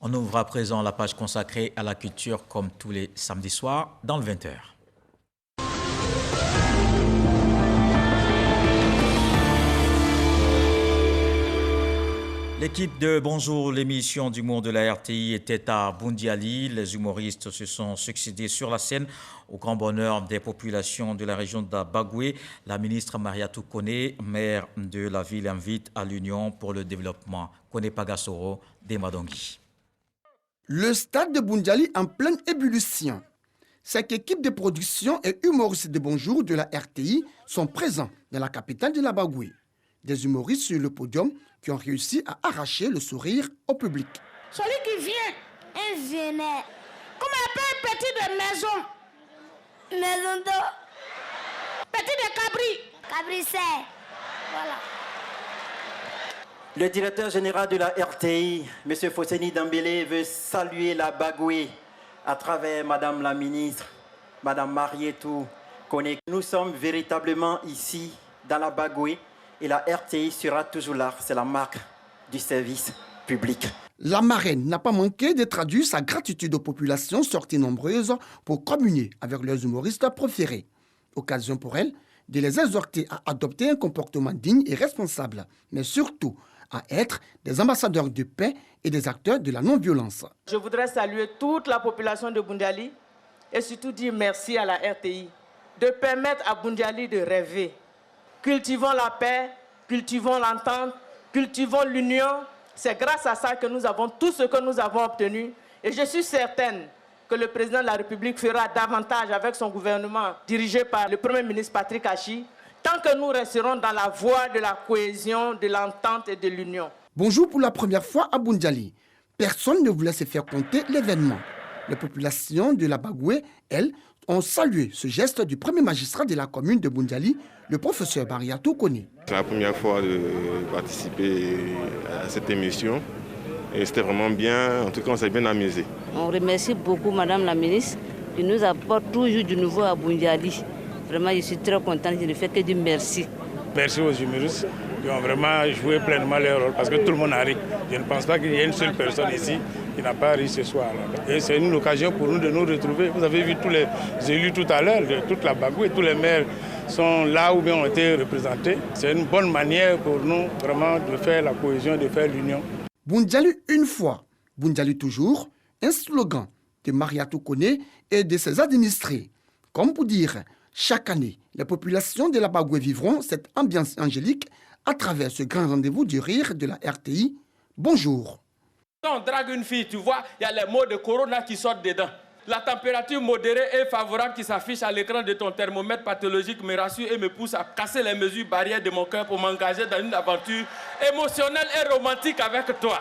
On ouvre à présent la page consacrée à la culture comme tous les samedis soirs dans le 20h. L'équipe de Bonjour, l'émission d'humour de la RTI était à Boundiali. Les humoristes se sont succédés sur la scène au grand bonheur des populations de la région d'Abagoué. La ministre Mariatou Kone, maire de la ville, invite à l'Union pour le développement Kone Pagasoro d'Emadongi. Le stade de Boundiali en pleine ébullition. Cette équipe de production et humoristes de Bonjour de la RTI sont présents dans la capitale de l'Abagoué. Des humoristes sur le podium qui ont réussi à arracher le sourire au public. Celui qui vient, un vénère. Comment on appelle petit de maison? Maison d'eau. Petit de cabri. Cabrissé. Voilà. Le directeur général de la RTI, M. Fosseni Dambélé, veut saluer la Bagoué à travers Madame la ministre, Madame Mariatou Kone. Nous sommes véritablement ici, dans la Bagoué, et la RTI sera toujours là. C'est la marque du service public. La marraine n'a pas manqué de traduire sa gratitude aux populations sorties nombreuses pour communier avec leurs humoristes préférés. Occasion pour elle de les exhorter à adopter un comportement digne et responsable, mais surtout à être des ambassadeurs de paix et des acteurs de la non-violence. Je voudrais saluer toute la population de Boundiali et surtout dire merci à la RTI de permettre à Boundiali de rêver. Cultivons la paix, cultivons l'entente, cultivons l'union. C'est grâce à ça que nous avons tout ce que nous avons obtenu. Et je suis certaine que le président de la République fera davantage avec son gouvernement dirigé par le Premier ministre Patrick Achi, tant que nous resterons dans la voie de la cohésion, de l'entente et de l'union. Bonjour pour la première fois à Boundiali. Personne ne voulait se faire compter l'événement. Les populations de la Bagoué, elles, ont salué ce geste du premier magistrat de la commune de Boundiali, le professeur Mariatou Kone. C'est la première fois de participer à cette émission et c'était vraiment bien, en tout cas on s'est bien amusé. On remercie beaucoup Madame la ministre qui nous apporte toujours du nouveau à Boundiali. Vraiment je suis très contente, je ne fais que dire merci. Merci aux humoristes qui ont vraiment joué pleinement leur rôle parce que tout le monde a ri. Je ne pense pas qu'il y ait une seule personne ici qui n'a pas ri ce soir. Et c'est une occasion pour nous de nous retrouver. Vous avez vu tous les élus tout à l'heure, toute la Bagoué, tous les maires sont là où bien ont été représentés. C'est une bonne manière pour nous vraiment de faire la cohésion, de faire l'union. Boundiali une fois, Boundiali toujours, un slogan de Mariatou Kone et de ses administrés. Comme pour dire, chaque année, les populations de la Bagoué vivront cette ambiance angélique à travers ce grand rendez-vous du rire de la RTI. Bonjour. Quand on drague une fille, tu vois, il y a les mots de corona qui sortent dedans. La température modérée et favorable qui s'affiche à l'écran de ton thermomètre pathologique me rassure et me pousse à casser les mesures barrières de mon cœur pour m'engager dans une aventure émotionnelle et romantique avec toi.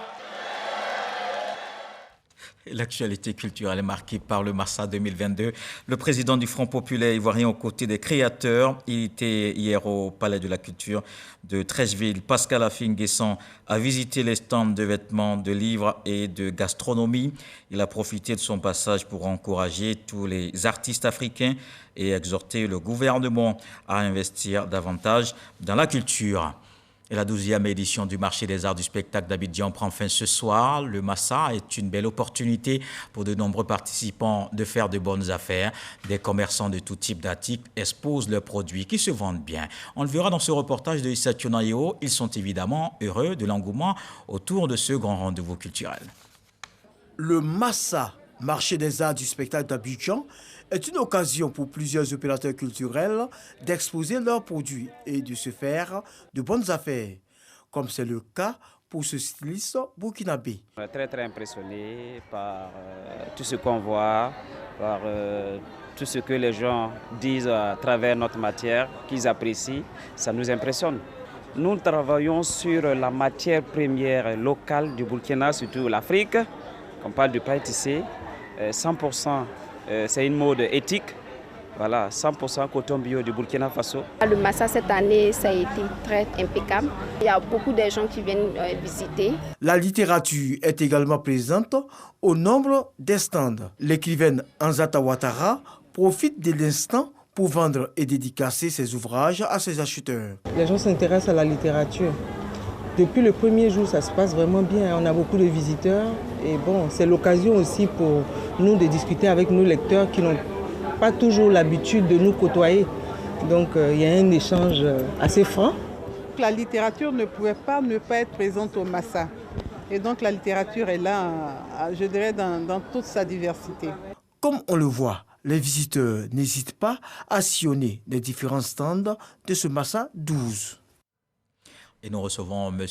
L'actualité culturelle est marquée par le Massa 2022. Le président du Front populaire ivoirien aux côtés des créateurs, il était hier au Palais de la Culture de Treichville. Pascal Afin-Guesson a visité les stands de vêtements, de livres et de gastronomie. Il a profité de son passage pour encourager tous les artistes africains et exhorter le gouvernement à investir davantage dans la culture. Et la 12e édition du marché des arts du spectacle d'Abidjan prend fin ce soir. Le Massa est une belle opportunité pour de nombreux participants de faire de bonnes affaires. Des commerçants de tout type d'articles exposent leurs produits qui se vendent bien. On le verra dans ce reportage de Issa Tionayo. Ils sont évidemment heureux de l'engouement autour de ce grand rendez-vous culturel. Le Massa, marché des arts du spectacle d'Abidjan, est une occasion pour plusieurs opérateurs culturels d'exposer leurs produits et de se faire de bonnes affaires, comme c'est le cas pour ce styliste burkinabé. Très impressionné par tout ce qu'on voit, par tout ce que les gens disent à travers notre matière, qu'ils apprécient, ça nous impressionne. Nous travaillons sur la matière première locale du Burkina, surtout l'Afrique. On parle du pain tissé, 100%. C'est une mode éthique, voilà, 100% coton bio du Burkina Faso. Le Massa cette année, ça a été très impeccable. Il y a beaucoup de gens qui viennent visiter. La littérature est également présente au nombre des stands. L'écrivaine Anzata Ouattara profite de l'instant pour vendre et dédicacer ses ouvrages à ses acheteurs. Les gens s'intéressent à la littérature. Depuis le premier jour, ça se passe vraiment bien. On a beaucoup de visiteurs. Et bon, c'est l'occasion aussi pour nous de discuter avec nos lecteurs qui n'ont pas toujours l'habitude de nous côtoyer. Donc, il y a un échange assez franc. La littérature ne pouvait pas ne pas être présente au Massa. Et donc, la littérature est là, je dirais, dans toute sa diversité. Comme on le voit, les visiteurs n'hésitent pas à sillonner les différents stands de ce Massa 12. Et nous recevons M.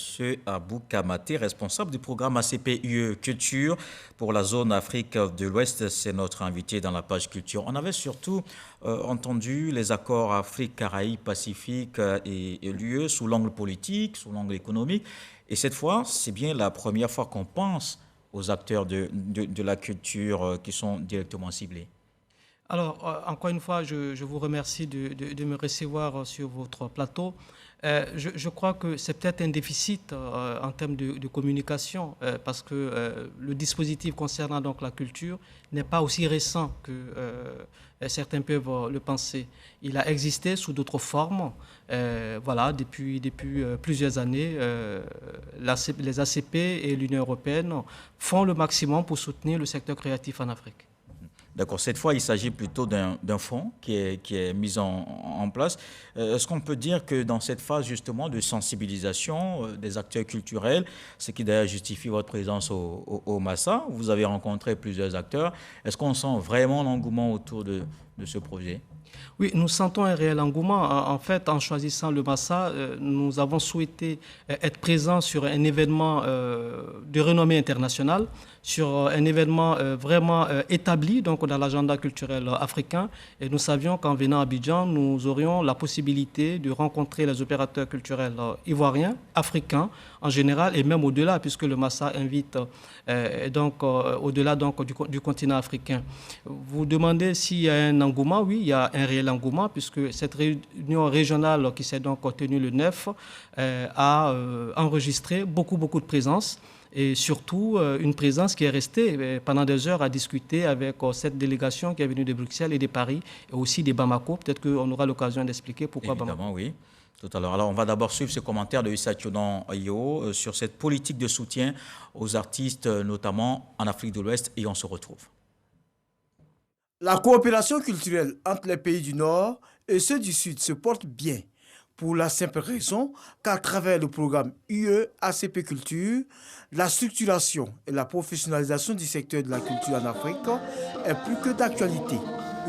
Abou Kamaté, responsable du programme ACP-UE Culture pour la zone Afrique de l'Ouest. C'est notre invité dans la page Culture. On avait surtout entendu les accords Afrique, Caraïbes, Pacifique et l'UE sous l'angle politique, sous l'angle économique. Et cette fois, c'est bien la première fois qu'on pense aux acteurs de la culture qui sont directement ciblés. Alors, encore une fois, je vous remercie de me recevoir sur votre plateau. Je crois que c'est peut-être un déficit en termes de communication parce que le dispositif concernant donc la culture n'est pas aussi récent que certains peuvent le penser. Il a existé sous d'autres formes. Voilà, depuis plusieurs années, les ACP et l'Union européenne font le maximum pour soutenir le secteur créatif en Afrique. D'accord. Cette fois, il s'agit plutôt d'un fonds qui est mis en place. Est-ce qu'on peut dire que dans cette phase justement de sensibilisation des acteurs culturels, ce qui d'ailleurs justifie votre présence au Massa, vous avez rencontré plusieurs acteurs, est-ce qu'on sent vraiment l'engouement autour de ce projet ? Oui, nous sentons un réel engouement. En fait, en choisissant le Massa, nous avons souhaité être présents sur un événement de renommée internationale, sur un événement vraiment établi donc, dans l'agenda culturel africain. Et nous savions qu'en venant à Abidjan, nous aurions la possibilité de rencontrer les opérateurs culturels ivoiriens, africains en général, et même au-delà, puisque le Massa invite donc au-delà donc, du continent africain. Vous demandez s'il y a un engouement. Oui, il y a un réel engouement, puisque cette réunion régionale qui s'est donc tenue le 9 a enregistré beaucoup de présence. Et surtout une présence qui est restée pendant des heures à discuter avec cette délégation qui est venue de Bruxelles et de Paris, et aussi de Bamako. Peut-être qu'on aura l'occasion d'expliquer pourquoi Évidemment, Bamako. Oui. Tout à l'heure. Alors, on va d'abord suivre ce commentaire de Issa Tiodan Yo sur cette politique de soutien aux artistes, notamment en Afrique de l'Ouest, et on se retrouve. La coopération culturelle entre les pays du Nord et ceux du Sud se porte bien, pour la simple raison qu'à travers le programme UE ACP Culture, la structuration et la professionnalisation du secteur de la culture en Afrique est plus que d'actualité.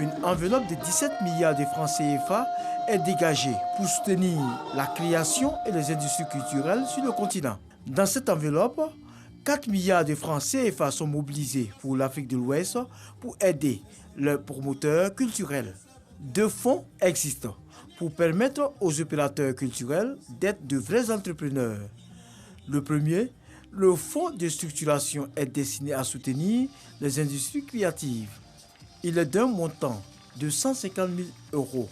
Une enveloppe de 17 milliards de francs CFA est dégagée pour soutenir la création et les industries culturelles sur le continent. Dans cette enveloppe, 4 milliards de francs CFA sont mobilisés pour l'Afrique de l'Ouest pour aider les promoteurs culturels. 2 fonds existent pour permettre aux opérateurs culturels d'être de vrais entrepreneurs. Le premier, le fonds de structuration, est destiné à soutenir les industries créatives. Il est d'un montant de 150 000 €,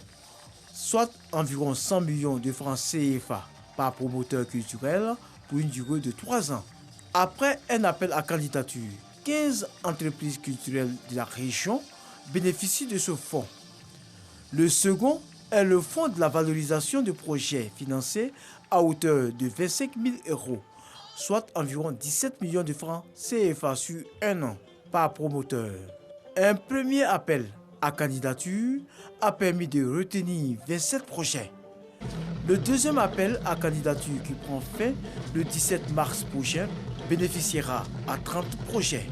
soit environ 100 millions de francs CFA par promoteur culturel pour une durée de 3 ans. Après un appel à candidature, 15 entreprises culturelles de la région bénéficient de ce fonds. Le second est le fonds de la valorisation de projets financés à hauteur de 25 000 €, soit environ 17 millions de francs CFA sur 1 an par promoteur. Un premier appel à candidature a permis de retenir 27 projets. Le deuxième appel à candidature qui prend fin le 17 mars prochain bénéficiera à 30 projets.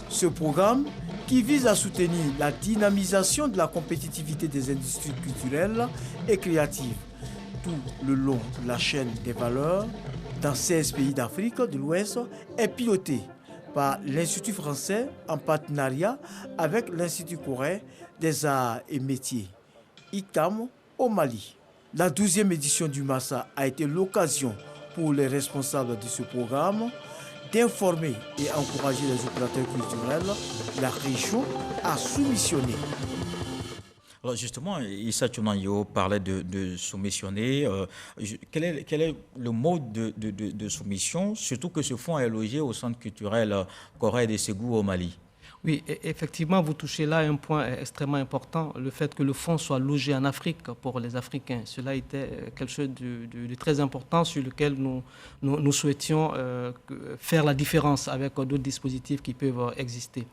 Ce programme, qui vise à soutenir la dynamisation de la compétitivité des industries culturelles et créatives tout le long de la chaîne des valeurs dans 16 pays d'Afrique de l'Ouest, est piloté par l'Institut français en partenariat avec l'Institut coréen des arts et métiers, ICAM, au Mali. La 12e édition du Massa a été l'occasion pour les responsables de ce programme d'informer et encourager les opérateurs culturels de la région à soumissionner. Alors justement, Issa Tiodan Yo parlait de soumissionner. Quel est le mode de soumission, surtout que ce fonds est logé au centre culturel Corée de Ségou au Mali? Oui, effectivement, vous touchez là un point extrêmement important, le fait que le fonds soit logé en Afrique pour les Africains. Cela était quelque chose de très important sur lequel nous souhaitions faire la différence avec d'autres dispositifs qui peuvent exister.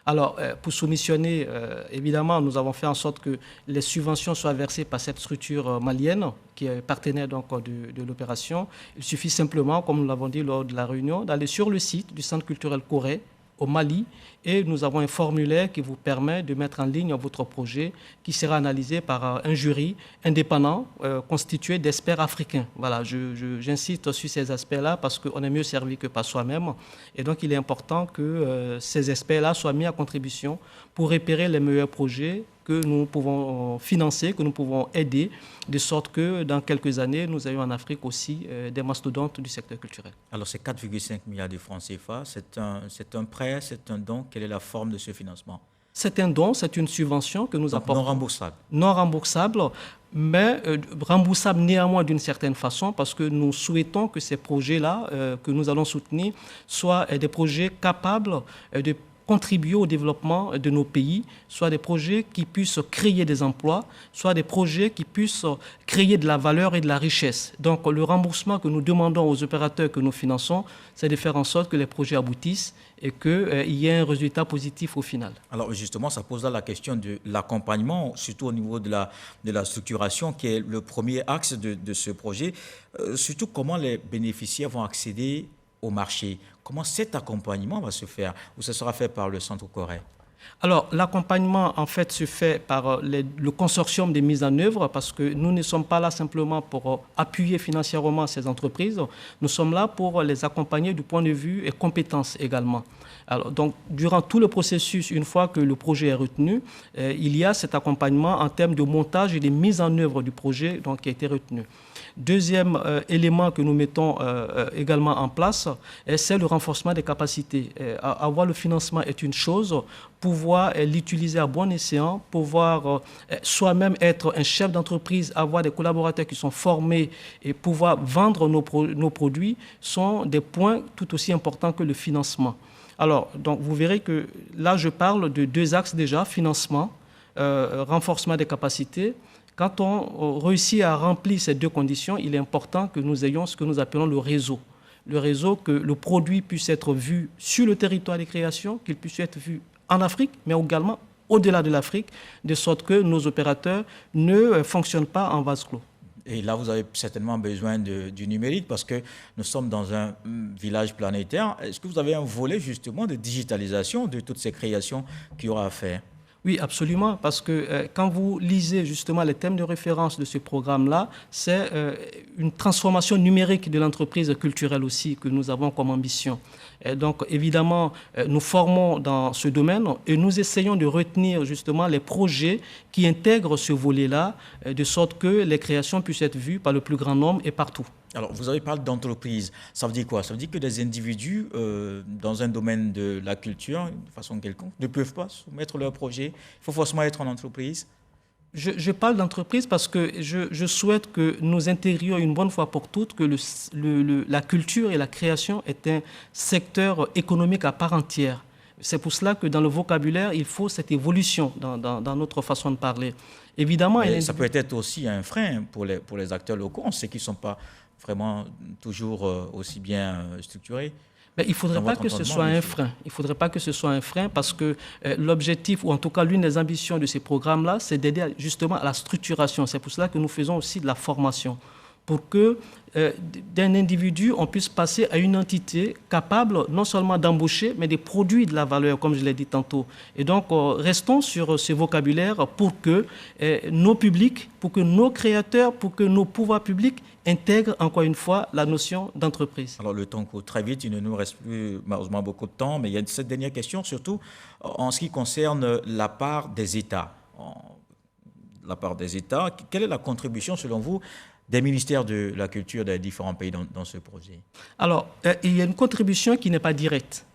Alors, pour soumissionner, évidemment, nous avons fait en sorte que les subventions soient versées par cette structure malienne qui est partenaire donc, de l'opération. Il suffit simplement, comme nous l'avons dit lors de la réunion, d'aller sur le site du Centre culturel Corée au Mali, et nous avons un formulaire qui vous permet de mettre en ligne votre projet qui sera analysé par un jury indépendant constitué d'experts africains. Voilà, j'insiste sur ces aspects-là parce qu'on est mieux servi que par soi-même, et donc il est important que ces experts-là soient mis à contribution pour repérer les meilleurs projets que nous pouvons financer, que nous pouvons aider, de sorte que dans quelques années, nous ayons en Afrique aussi des mastodontes du secteur culturel. Alors, c'est 4,5 milliards de francs CFA, c'est un prêt, c'est un don. Quelle est la forme de ce financement? C'est un don, c'est une subvention que nous apportons. Non remboursable? Non remboursable, mais remboursable néanmoins d'une certaine façon, parce que nous souhaitons que ces projets-là que nous allons soutenir soient des projets capables de contribuer au développement de nos pays, soit des projets qui puissent créer des emplois, soit des projets qui puissent créer de la valeur et de la richesse. Donc le remboursement que nous demandons aux opérateurs que nous finançons, c'est de faire en sorte que les projets aboutissent et qu'il y ait un résultat positif au final. Alors justement, ça pose là la question de l'accompagnement, surtout au niveau de la structuration, qui est le premier axe de ce projet. Surtout comment les bénéficiaires vont accéder au marché. Comment cet accompagnement va se faire, ou ce sera fait par le Centre Corée? Alors, l'accompagnement, en fait, se fait par le consortium de mise en œuvre, parce que nous ne sommes pas là simplement pour appuyer financièrement ces entreprises, nous sommes là pour les accompagner du point de vue et compétences également. Alors, donc, durant tout le processus, une fois que le projet est retenu, il y a cet accompagnement en termes de montage et de mise en œuvre du projet donc, qui a été retenu. Deuxième élément que nous mettons également en place, c'est le renforcement des capacités. Avoir le financement est une chose, pouvoir l'utiliser à bon escient, pouvoir soi-même être un chef d'entreprise, avoir des collaborateurs qui sont formés et pouvoir vendre nos produits sont des points tout aussi importants que le financement. Alors, donc, vous verrez que là, je parle de deux axes déjà, financement, renforcement des capacités. Quand on réussit à remplir ces deux conditions, il est important que nous ayons ce que nous appelons le réseau. Le réseau, que le produit puisse être vu sur le territoire des créations, qu'il puisse être vu en Afrique, mais également au-delà de l'Afrique, de sorte que nos opérateurs ne fonctionnent pas en vase clos. Et là, vous avez certainement besoin du numérique parce que nous sommes dans un village planétaire. Est-ce que vous avez un volet justement de digitalisation de toutes ces créations qu'il y aura à faire? Oui, absolument, parce que quand vous lisez justement les thèmes de référence de ce programme-là, c'est une transformation numérique de l'entreprise culturelle aussi que nous avons comme ambition. Et donc, évidemment, nous formons dans ce domaine et nous essayons de retenir justement les projets qui intègrent ce volet-là, de sorte que les créations puissent être vues par le plus grand nombre et partout. Alors, vous avez parlé d'entreprise. Ça veut dire quoi? Ça veut dire que des individus dans un domaine de la culture, de façon quelconque, ne peuvent pas soumettre leur projet. Il faut forcément être en entreprise. Je parle d'entreprise parce que je souhaite que nous intégrions une bonne fois pour toutes que la culture et la création est un secteur économique à part entière. C'est pour cela que dans le vocabulaire, il faut cette évolution dans notre façon de parler. Évidemment, ça peut être aussi un frein pour les acteurs locaux. On sait qu'ils ne sont pas vraiment toujours aussi bien structurés. Mais il ne faudrait pas que ce soit un frein. Il ne faudrait pas que ce soit un frein parce que l'objectif, ou en tout cas l'une des ambitions de ces programmes-là, c'est d'aider justement à la structuration. C'est pour cela que nous faisons aussi de la formation, pour que d'un individu, on puisse passer à une entité capable non seulement d'embaucher, mais de produire de la valeur, comme je l'ai dit tantôt. Et donc, restons sur ce vocabulaire pour que nos publics, pour que nos créateurs, pour que nos pouvoirs publics intègrent encore une fois la notion d'entreprise. Alors, le temps court très vite, il ne nous reste plus malheureusement beaucoup de temps, mais il y a cette dernière question, surtout en ce qui concerne la part des États. La part des États, quelle est la contribution, selon vous, des ministères de la culture des différents pays dans ce projet? Alors, il y a une contribution qui n'est pas directe.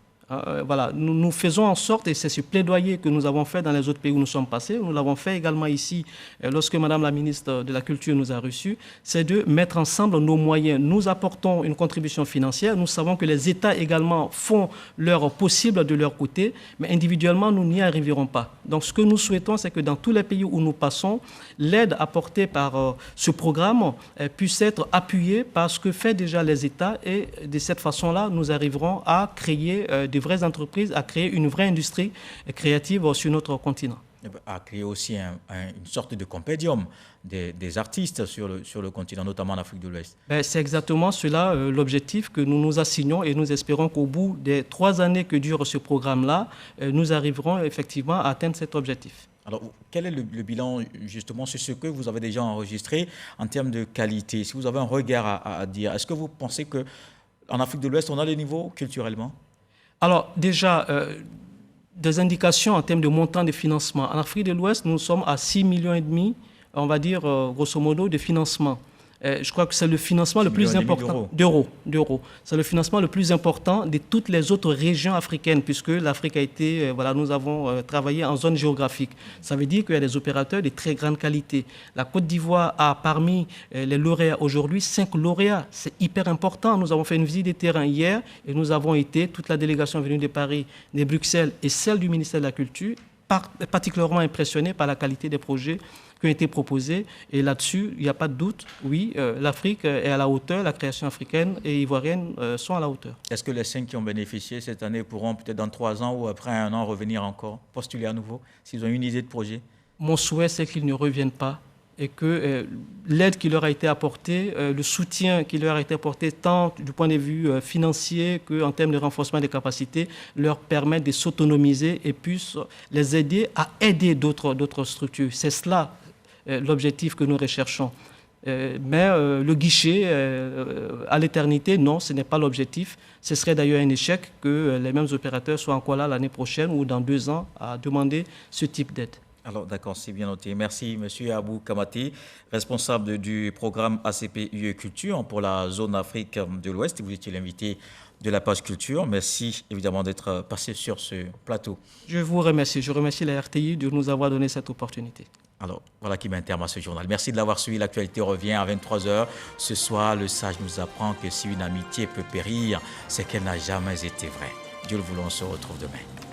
Voilà, nous faisons en sorte, et c'est ce plaidoyer que nous avons fait dans les autres pays où nous sommes passés, nous l'avons fait également ici, lorsque Madame la ministre de la Culture nous a reçus, c'est de mettre ensemble nos moyens. Nous apportons une contribution financière, nous savons que les États également font leur possible de leur côté, mais individuellement, nous n'y arriverons pas. Donc, ce que nous souhaitons, c'est que dans tous les pays où nous passons, l'aide apportée par ce programme puisse être appuyée par ce que fait déjà les États, et de cette façon-là, nous arriverons à créer de vraies entreprises, à créer une vraie industrie créative sur notre continent. À créer aussi une sorte de compédium des artistes sur le continent, notamment en Afrique de l'Ouest. C'est exactement cela l'objectif que nous nous assignons, et nous espérons qu'au bout des 3 années que dure ce programme-là, nous arriverons effectivement à atteindre cet objectif. Alors, quel est le bilan justement sur ce que vous avez déjà enregistré en termes de qualité? Si vous avez un regard à dire, est-ce que vous pensez qu'en Afrique de l'Ouest, on a le niveau culturellement? Alors déjà, des indications en termes de montant de financement. En Afrique de l'Ouest, nous sommes à 6,5 millions, on va dire grosso modo, de financement. Je crois que c'est le financement le plus important d'euros. C'est le financement le plus important de toutes les autres régions africaines, puisque l'Afrique a été, nous avons travaillé en zone géographique. Ça veut dire qu'il y a des opérateurs de très grande qualité. La Côte d'Ivoire a parmi les lauréats aujourd'hui 5 lauréats. C'est hyper important. Nous avons fait une visite de terrain hier et nous avons été, toute la délégation venue de Paris, de Bruxelles et celle du ministère de la Culture, particulièrement impressionnés par la qualité des projets qui ont été proposés. Et là-dessus, il n'y a pas de doute, oui, l'Afrique est à la hauteur, la création africaine et ivoirienne sont à la hauteur. Est-ce que les 5 qui ont bénéficié cette année pourront peut-être dans 3 ans ou après 1 an revenir encore, postuler à nouveau, s'ils ont une idée de projet? Mon souhait, c'est qu'ils ne reviennent pas et que l'aide qui leur a été apportée, le soutien qui leur a été apporté, tant du point de vue financier qu'en termes de renforcement des capacités, leur permettent de s'autonomiser et puissent les aider à aider d'autres structures. C'est cela l'objectif que nous recherchons. Mais le guichet à l'éternité, non, ce n'est pas l'objectif. Ce serait d'ailleurs un échec que les mêmes opérateurs soient encore là l'année prochaine ou dans 2 ans à demander ce type d'aide. Alors d'accord, c'est bien noté. Merci M. Abou Kamati, responsable du programme ACP UE Culture pour la zone Afrique de l'Ouest. Vous étiez l'invité de la page Culture. Merci évidemment d'être passé sur ce plateau. Je vous remercie. Je remercie la RTI de nous avoir donné cette opportunité. Alors, voilà qui met un terme à ce journal. Merci de l'avoir suivi. L'actualité revient à 23h. Ce soir, le sage nous apprend que si une amitié peut périr, c'est qu'elle n'a jamais été vraie. Dieu le voulant, on se retrouve demain.